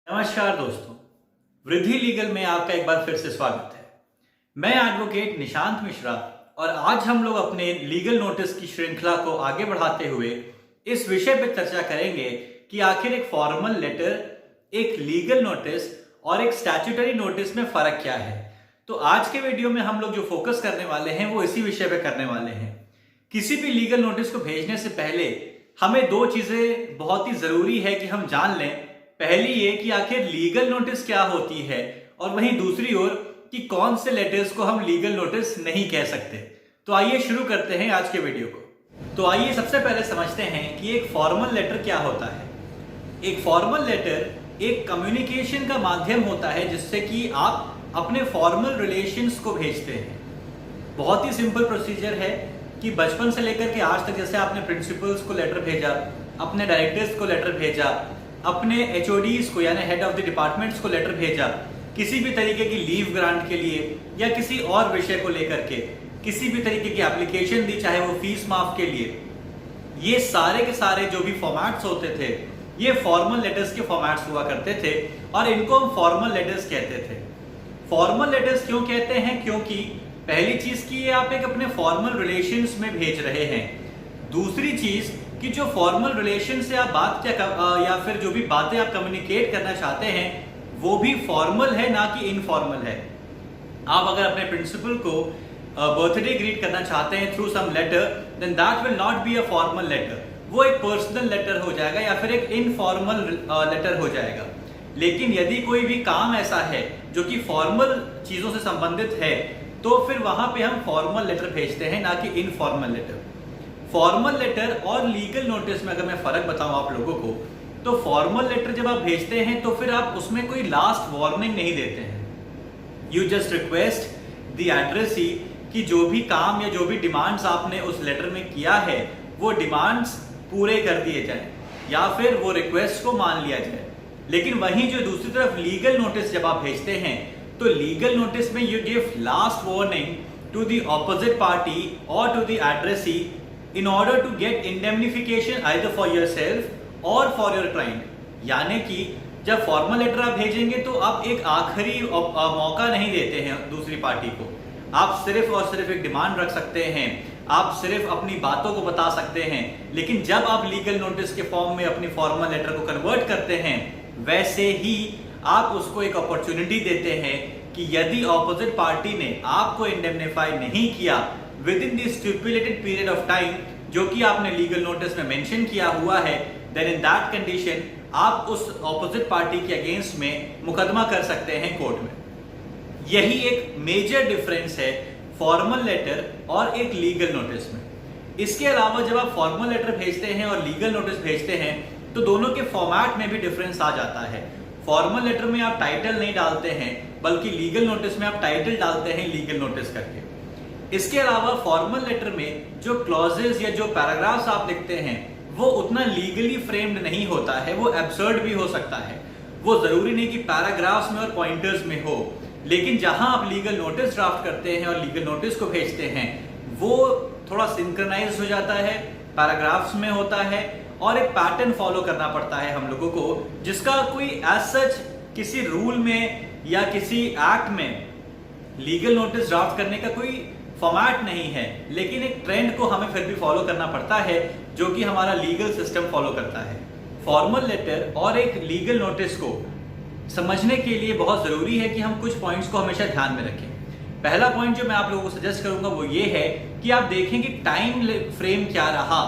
नमस्कार दोस्तों, वृद्धि लीगल में आपका एक बार फिर से स्वागत है। मैं एडवोकेट निशांत मिश्रा और आज हम लोग अपने लीगल नोटिस की श्रृंखला को आगे बढ़ाते हुए इस विषय पर चर्चा करेंगे कि आखिर एक फॉर्मल लेटर, एक लीगल नोटिस और एक स्टैट्यूटरी नोटिस में फर्क क्या है। तो आज के वीडियो में हम लोग जो फोकस करने वाले हैं वो इसी विषय पे करने वाले हैं। किसी भी लीगल नोटिस को भेजने से पहले हमें दो चीजें बहुत ही जरूरी है कि हम जान लें। पहली ये कि आखिर लीगल नोटिस क्या होती है और वहीं दूसरी ओर कि कौन से लेटर्स को हम लीगल नोटिस नहीं कह सकते। तो आइए शुरू करते हैं आज के वीडियो को। तो आइए सबसे पहले समझते हैं कि एक फॉर्मल लेटर क्या होता है। एक फॉर्मल लेटर एक कम्युनिकेशन का माध्यम होता है जिससे कि आप अपने फॉर्मल रिलेशंस को भेजते हैं। बहुत ही सिंपल प्रोसीजर है कि बचपन से लेकर के आज तक जैसे आपने प्रिंसिपल्स को लेटर भेजा, अपने डायरेक्टर्स को लेटर भेजा, अपने एचओडीज को यानी हेड ऑफ द डिपार्टमेंट्स को लेटर भेजा, किसी भी तरीके की लीव ग्रांट के लिए या किसी और विषय को लेकर के किसी भी तरीके की एप्लीकेशन दी, चाहे वो फीस माफ के लिए, ये सारे के सारे जो भी फॉर्मेट्स होते थे ये फॉर्मल लेटर्स के फॉर्मेट्स हुआ करते थे और इनको हम फॉर्मल लेटर्स कहते थे। फॉर्मल लेटर्स क्यों कहते हैं? क्योंकि पहली चीज की ये आप एक अपने फॉर्मल रिलेशंस में भेज रहे हैं। दूसरी चीज कि जो फॉर्मल रिलेशन से आप बात या फिर जो भी बातें आप कम्युनिकेट करना चाहते हैं वो भी फॉर्मल है, ना कि इनफॉर्मल है। आप अगर अपने प्रिंसिपल को बर्थडे ग्रीट करना चाहते हैं through some letter, then that will not be a formal letter. वो एक पर्सनल लेटर हो जाएगा या फिर एक इनफॉर्मल लेटर हो जाएगा। लेकिन यदि कोई भी काम ऐसा है जो कि फॉर्मल चीजों से संबंधित है तो फिर वहां पे हम फॉर्मल लेटर भेजते हैं, ना कि इनफॉर्मल लेटर। फॉर्मल लेटर और लीगल नोटिस में अगर मैं फर्क बताऊं आप लोगों को, तो फॉर्मल लेटर जब आप भेजते हैं तो फिर आप उसमें कोई लास्ट वार्निंग नहीं देते हैं। You just request the addressee कि जो भी काम या जो भी डिमांड्स आपने उस लेटर में किया है वो डिमांड्स पूरे कर दिए जाए या फिर वो रिक्वेस्ट को मान लिया जाए। लेकिन वहीं जो दूसरी तरफ लीगल नोटिस जब आप भेजते हैं तो लीगल नोटिस में you give last warning to the opposite party और to the addressee in order to get indemnification either for yourself or for your client। यानी कि जब फॉर्मल लेटर आप भेजेंगे तो आप एक आखिरी मौका नहीं देते हैं दूसरी पार्टी को। आप सिर्फ और सिर्फ एक डिमांड रख सकते हैं, आप सिर्फ अपनी बातों को बता सकते हैं। लेकिन जब आप लीगल नोटिस के फॉर्म में अपनी फॉर्मल लेटर को कन्वर्ट करते हैं वैसे ही आप उसको एक अपॉर्चुनिटी देते हैं कि यदि ऑपोजिट पार्टी ने आपको इंडेमनिफाई नहीं किया with in the stipulated period of time जो कि आपने लीगल नोटिस में मेंशन किया हुआ है, देन इन दैट कंडीशन आप उस ऑपोजिट पार्टी के अगेंस्ट में मुकदमा कर सकते हैं कोर्ट में। यही एक मेजर डिफरेंस है फॉर्मल लेटर और एक लीगल नोटिस में। इसके अलावा जब आप फॉर्मल लेटर भेजते हैं और लीगल नोटिस भेजते हैं तो दोनों के फॉर्मेट में भी डिफरेंस आ जाता है। फॉर्मल लेटर में आप टाइटल नहीं डालते हैं बल्कि लीगल नोटिस में आप टाइटल डालते हैं लीगल नोटिस करके। इसके अलावा फॉर्मल लेटर में जो क्लॉजेस या जो पैराग्राफ्स आप लिखते हैं वो उतना लीगली फ्रेम्ड नहीं होता है, वो एब्सर्ड भी हो सकता है। वो जरूरी नहीं कि पैराग्राफ्स में और पॉइंटर्स में हो। लेकिन जहां आप लीगल नोटिस ड्राफ्ट करते हैं और लीगल नोटिस को भेजते हैं वो थोड़ा सिंक्रोनाइज हो जाता है, पैराग्राफ्स में होता है और एक पैटर्न फॉलो करना पड़ता है हम लोगों को, जिसका कोई एज सच किसी रूल में या किसी एक्ट में लीगल नोटिस ड्राफ्ट करने का कोई फॉर्मेट नहीं है। लेकिन एक ट्रेंड को हमें फिर भी फॉलो करना पड़ता है जो कि हमारा लीगल सिस्टम फॉलो करता है। फॉर्मल लेटर और एक लीगल नोटिस को समझने के लिए बहुत जरूरी है कि हम कुछ पॉइंट्स को हमेशा ध्यान में रखें। पहला पॉइंट जो मैं आप लोगों को सजेस्ट करूंगा वो ये है कि आप देखें कि टाइम फ्रेम क्या रहा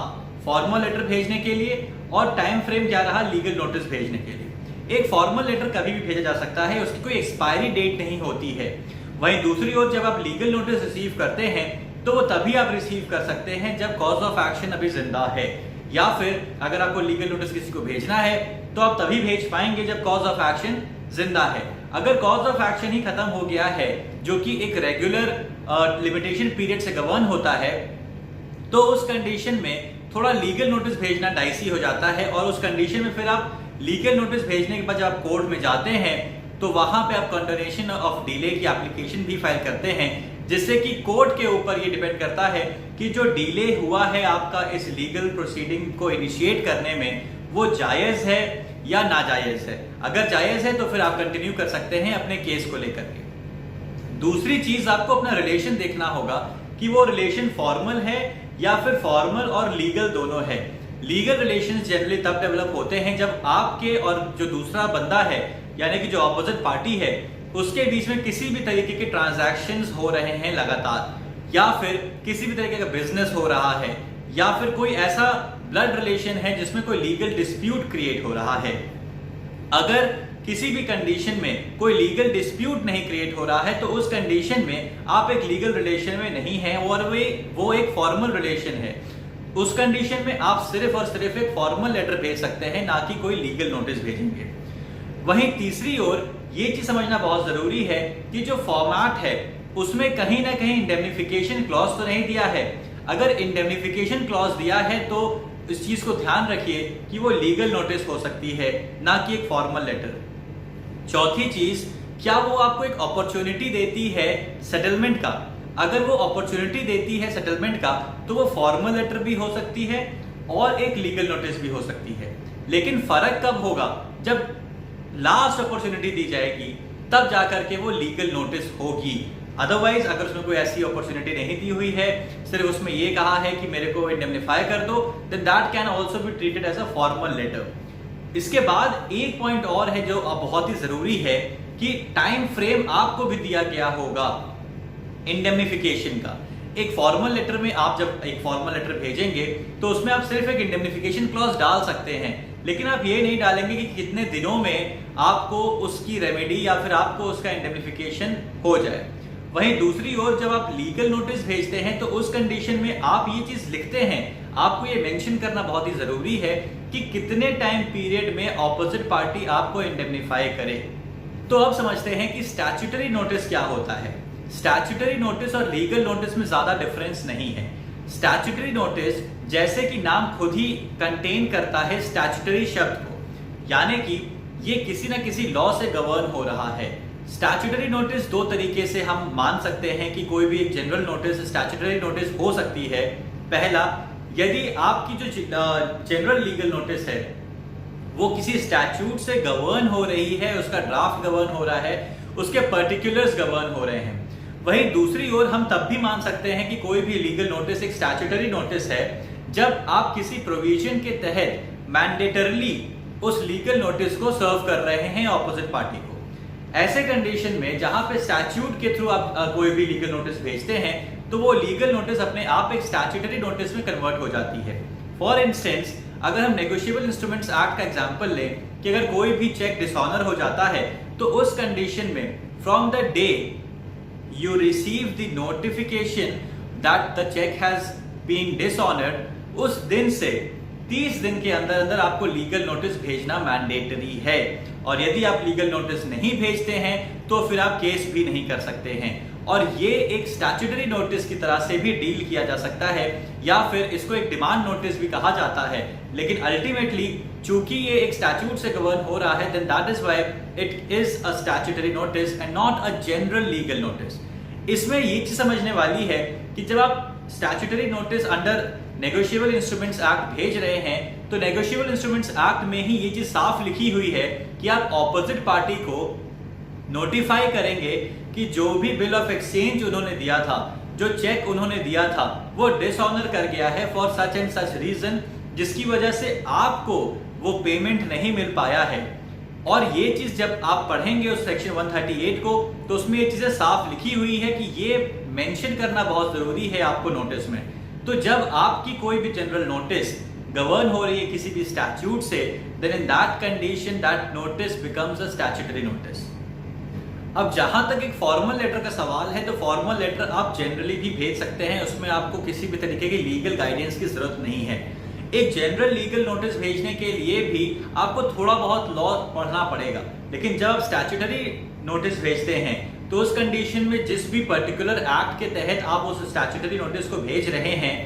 फॉर्मल लेटर भेजने के लिए और टाइम फ्रेम क्या रहा लीगल नोटिस भेजने के लिए। एक फॉर्मल लेटर कभी भी भेजा जा सकता है, उसकी कोई एक्सपायरी डेट नहीं होती है। वहीं दूसरी ओर जब आप लीगल नोटिस रिसीव करते हैं तो वो तभी आप रिसीव कर सकते हैं जब कॉज ऑफ एक्शन अभी जिंदा है, या फिर अगर आपको लीगल नोटिस किसी को भेजना है तो आप तभी भेज पाएंगे जब कॉज ऑफ एक्शन जिंदा है। अगर कॉज ऑफ एक्शन ही खत्म हो गया है जो कि एक रेगुलर लिमिटेशन पीरियड से गवर्न होता है तो उस कंडीशन में थोड़ा लीगल नोटिस भेजना डाइसी हो जाता है। और उस कंडीशन में फिर आप लीगल नोटिस भेजने के बाद जब आप कोर्ट में जाते हैं तो वहां पे आप कंडोनेशन ऑफ डिले की एप्लीकेशन भी फाइल करते हैं, जिससे कि कोर्ट के ऊपर ये डिपेंड करता है कि जो डिले हुआ है आपका इस लीगल प्रोसीडिंग को इनिशिएट करने में वो जायज है या नाजायज है। अगर जायज है तो फिर आप कंटिन्यू कर सकते हैं अपने केस को लेकर के। दूसरी चीज, आपको अपना रिलेशन देखना होगा कि वो रिलेशन फॉर्मल है या फिर फॉर्मल और लीगल दोनों है। लीगल रिलेशंस जनरली तब डेवलप होते हैं जब आपके और जो दूसरा बंदा है, यानी कि जो ऑपोजिट पार्टी है, उसके बीच में किसी भी तरीके के ट्रांजैक्शंस हो रहे हैं लगातार, या फिर किसी भी तरीके का बिजनेस हो रहा है, या फिर कोई ऐसा ब्लड रिलेशन है जिसमें कोई लीगल डिस्प्यूट क्रिएट हो रहा है। अगर किसी भी कंडीशन में कोई लीगल डिस्प्यूट नहीं क्रिएट हो रहा है तो उस कंडीशन में आप एक लीगल रिलेशन में नहीं हैं और वो एक फॉर्मल रिलेशन है। उस कंडीशन में आप सिर्फ और सिर्फ एक फॉर्मल लेटर भेज सकते हैं, ना कि कोई लीगल नोटिस भेजेंगे। वहीं तीसरी ओर ये चीज समझना बहुत जरूरी है कि जो फॉर्मेट है उसमें कहीं ना कहीं इंडेमनिफिकेशन क्लॉज तो नहीं दिया है। अगर इंडेमनिफिकेशन क्लॉज दिया है तो इस चीज को ध्यान रखिए कि वो लीगल नोटिस हो सकती है, ना कि एक फॉर्मल लेटर। चौथी चीज, क्या वो आपको एक अपॉर्चुनिटी देती है सेटलमेंट का? अगर वो अपॉर्चुनिटी देती है सेटलमेंट का तो वो फॉर्मल लेटर भी हो सकती है और एक लीगल नोटिस भी हो सकती है। लेकिन फर्क कब होगा? जब लास्ट अपॉर्चुनिटी दी जाएगी तब जाकर के वो लीगल नोटिस होगी। अदरवाइज अगर उसमें कोई ऐसी अपॉर्चुनिटी नहीं दी हुई है, सिर्फ उसमें ये कहा है कि मेरे को इंडेमनिफाई कर दो, then that can also be treated as a formal letter. इसके बाद एक पॉइंट और है जो बहुत ही जरूरी है कि टाइम फ्रेम आपको भी दिया गया होगा इंडेमनिफिकेशन का। एक फॉर्मल लेटर में आप जब एक फॉर्मल लेटर भेजेंगे तो उसमें आप सिर्फ एक इंडेमनिफिकेशन क्लॉज डाल सकते हैं, लेकिन आप ये नहीं डालेंगे कि कितने दिनों में आपको उसकी रेमेडी या फिर आपको उसका इंडेमनिफिकेशन हो जाए। वहीं दूसरी ओर जब आप लीगल नोटिस भेजते हैं तो उस कंडीशन में आप ये चीज लिखते हैं, आपको ये मेंशन करना बहुत ही जरूरी है कि कितने टाइम पीरियड में ऑपोजिट पार्टी आपको इंडेमनिफाई करे। तो अब समझते हैं कि स्टैट्यूटरी नोटिस क्या होता है। स्टैट्यूटरी नोटिस और लीगल नोटिस में ज्यादा डिफरेंस नहीं है। स्टैट्यूटरी नोटिस जैसे कि नाम खुद ही कंटेन करता है स्टैट्यूटरी शब्द को, यानी कि ये किसी न किसी लॉ से गवर्न हो रहा है। स्टैट्यूटरी नोटिस दो तरीके से हम मान सकते हैं कि कोई भी एक जनरल नोटिस स्टैट्यूटरी नोटिस हो सकती है। पहला, यदि आपकी जो जनरल लीगल नोटिस है वो किसी स्टैट्यूट से गवर्न हो रही है, उसका ड्राफ्ट गवर्न हो रहा है, उसके पर्टिकुलर्स गवर्न हो रहे हैं। वहीं दूसरी ओर हम तब भी मान सकते हैं कि कोई भी लीगल नोटिस एक स्टैट्यूटरी नोटिस है जब आप किसी प्रोविजन के तहत मैंडेटरली उस लीगल नोटिस को सर्व कर रहे हैं ऑपोजिट पार्टी को। ऐसे कंडीशन में जहां पे स्टैट्यूट के थ्रू आप कोई भी लीगल नोटिस भेजते हैं तो वो लीगल नोटिस अपने आप एक स्टैट्यूटरी नोटिस में कन्वर्ट हो जाती है। फॉर इंस्टेंस, अगर हम नेगोशिएबल इंस्ट्रूमेंट्स एक्ट का एग्जांपल लें कि अगर कोई भी चेक डिसऑनर हो जाता है तो उस कंडीशन में from the day you receive the notification that the check has been dishonored, उस दिन से 30 दिन के अंदर अंदर आपको लीगल नोटिस भेजना मैंडेटरी है। और यदि आप लीगल नोटिस नहीं भेजते हैं तो फिर आप केस भी नहीं कर सकते हैं। और ये एक स्टैट्यूटरी नोटिस की तरह से भी डील किया जा सकता है, या फिर इसको एक डिमांड नोटिस भी कहा जाता है। लेकिन अल्टीमेटली चूंकि ये एक स्टैट्यूट से गवर्न हो रहा है, then that is why it is a statutory notice and not a general legal notice. इसमें ये चीज समझने वाली है कि जब आप statutory notice under negotiable instruments act भेज रहे हैं तो नेगोशिएबल इंस्ट्रूमेंट्स एक्ट में ही ये चीज साफ लिखी हुई है कि आप ऑपोजिट पार्टी को नोटिफाई करेंगे कि जो भी बिल ऑफ एक्सचेंज उन्होंने दिया था, जो चेक उन्होंने दिया था, वो डिसऑनर कर गया है for such and such reason, जिसकी वजह से आपको वो पेमेंट नहीं मिल पाया है। और ये चीज जब आप पढ़ेंगे उस सेक्शन 138 को तो उसमें ये चीजें साफ लिखी हुई है कि ये मेंशन करना बहुत जरूरी है आपको नोटिस में। तो जब आपकी कोई भी जनरल नोटिस गवर्न हो रही है किसी भी स्टैट्यूट से, then in that condition that notice becomes a statutory notice. अब जहां तक एक फॉर्मल लेटर का सवाल है तो फॉर्मल लेटर आप जनरली भी भेज सकते हैं, उसमें आपको किसी भी तरीके की लीगल गाइडेंस की जरूरत नहीं है। एक जनरल लीगल नोटिस भेजने के लिए भी आपको थोड़ा बहुत लॉ पढ़ना पड़ेगा, लेकिन जब आप स्टैट्यूटरी नोटिस भेजते हैं तो उस कंडीशन में जिस भी पर्टिकुलर एक्ट के तहत आप उस स्टैट्यूटरी नोटिस को भेज रहे हैं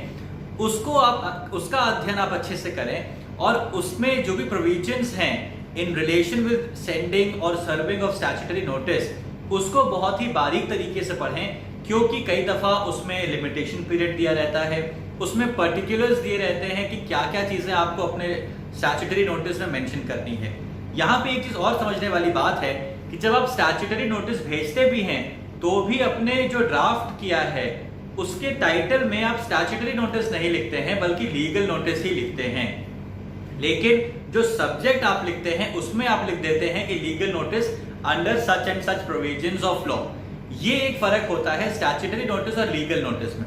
उसका अध्ययन आप अच्छे से करें और उसमें जो भी प्रोविजंस हैं इन रिलेशन विद सेंडिंग और सर्विंग ऑफ स्टैट्यूटरी नोटिस उसको बहुत ही बारीक तरीके से पढ़ें, क्योंकि कई दफा उसमें लिमिटेशन पीरियड दिया रहता है, उसमें पर्टिकुलर्स दिए रहते हैं कि क्या क्या चीजें आपको अपने स्टैट्यूटरी नोटिस में मेंशन करनी है। यहाँ पे एक चीज और समझने वाली बात है कि जब आप स्टैट्यूटरी नोटिस भेजते भी हैं तो भी अपने जो ड्राफ्ट किया है उसके टाइटल में आप स्टैट्यूटरी नोटिस नहीं लिखते हैं बल्कि लीगल नोटिस ही लिखते हैं। लेकिन जो सब्जेक्ट आप लिखते हैं उसमें आप लिख देते हैं कि legal notice under such and such provisions of law. ये एक फर्क होता है स्टैट्यूटरी नोटिस और लीगल नोटिस में।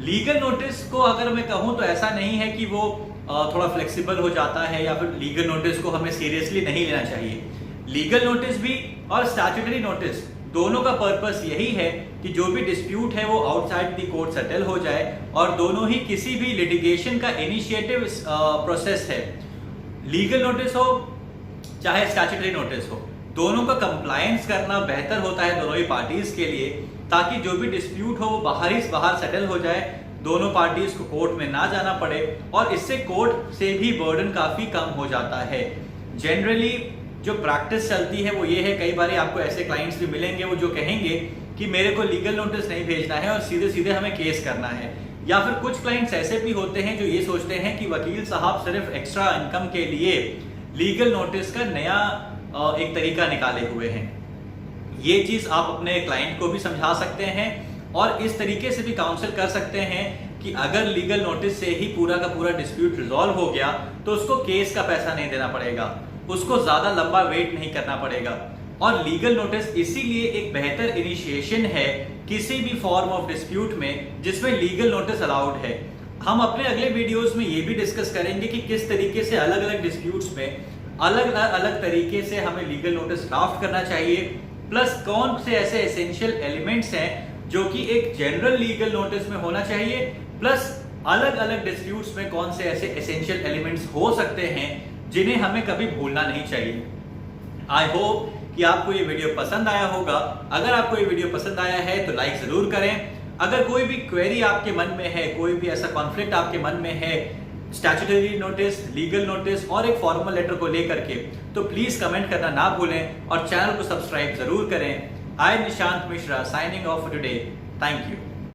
लीगल नोटिस को अगर मैं कहूं तो ऐसा नहीं है कि वो थोड़ा फ्लेक्सिबल हो जाता है या फिर लीगल नोटिस को हमें सीरियसली नहीं लेना चाहिए। लीगल नोटिस भी और स्टैट्यूटरी नोटिस दोनों का पर्पस यही है कि जो भी डिस्प्यूट है वो आउटसाइड द कोर्ट सेटल हो जाए और दोनों ही किसी भी लिटिगेशन का इनिशिएटिव प्रोसेस है, लीगल नोटिस हो चाहे स्टैट्यूटरी नोटिस हो, दोनों का कंप्लायंस करना बेहतर होता है दोनों ही पार्टीज के लिए, ताकि जो भी डिस्प्यूट हो वो बाहर सेटल हो जाए, दोनों पार्टीज को कोर्ट में ना जाना पड़े और इससे कोर्ट से भी बर्डन काफी कम हो जाता है। जनरली जो प्रैक्टिस चलती है वो ये है, कई बार आपको ऐसे क्लाइंट्स भी मिलेंगे वो जो कहेंगे कि मेरे को लीगल नोटिस नहीं भेजना है और सीधे सीधे हमें केस करना है। या फिर कुछ क्लाइंट्स ऐसे भी होते हैं जो ये सोचते हैं कि वकील साहब सिर्फ एक्स्ट्रा इनकम के लिए लीगल नोटिस का नया एक तरीका निकाले हुए हैं। ये चीज आप अपने क्लाइंट को भी समझा सकते हैं और इस तरीके से भी काउंसिल कर सकते हैं कि अगर लीगल नोटिस से ही पूरा का पूरा डिस्प्यूट रिजॉल्व हो गया तो उसको केस का पैसा नहीं देना पड़ेगा, उसको ज्यादा लंबा वेट नहीं करना पड़ेगा। और लीगल नोटिस इसीलिए एक बेहतर इनिशिएशन है किसी भी फॉर्म ऑफ डिस्प्यूट में जिसमें लीगल नोटिस अलाउड है। हम अपने अगले वीडियोस में ये भी डिस्कस करेंगे कि किस तरीके से अलग अलग डिस्प्यूट्स में अलग अलग तरीके से हमें लीगल नोटिस ड्राफ्ट करना चाहिए, प्लस कौन से ऐसे एसेंशियल एलिमेंट्स हैं जो कि एक जनरल लीगल नोटिस में होना चाहिए, प्लस अलग अलग डिस्प्यूट्स में कौन से ऐसे एसेंशियल एलिमेंट्स हो सकते हैं जिन्हें हमें कभी भूलना नहीं चाहिए। आई होप कि आपको ये वीडियो पसंद आया होगा। अगर आपको ये वीडियो पसंद आया है तो लाइक जरूर करें। अगर कोई भी क्वेरी आपके मन में है, कोई भी ऐसा कॉन्फ्लिक्ट आपके मन में है स्टैट्यूटरी नोटिस, लीगल नोटिस और एक फॉर्मल लेटर को लेकर के, तो प्लीज कमेंट करना ना भूलें और चैनल को सब्सक्राइब जरूर करें। I Nishant Mishra signing off today. Thank you.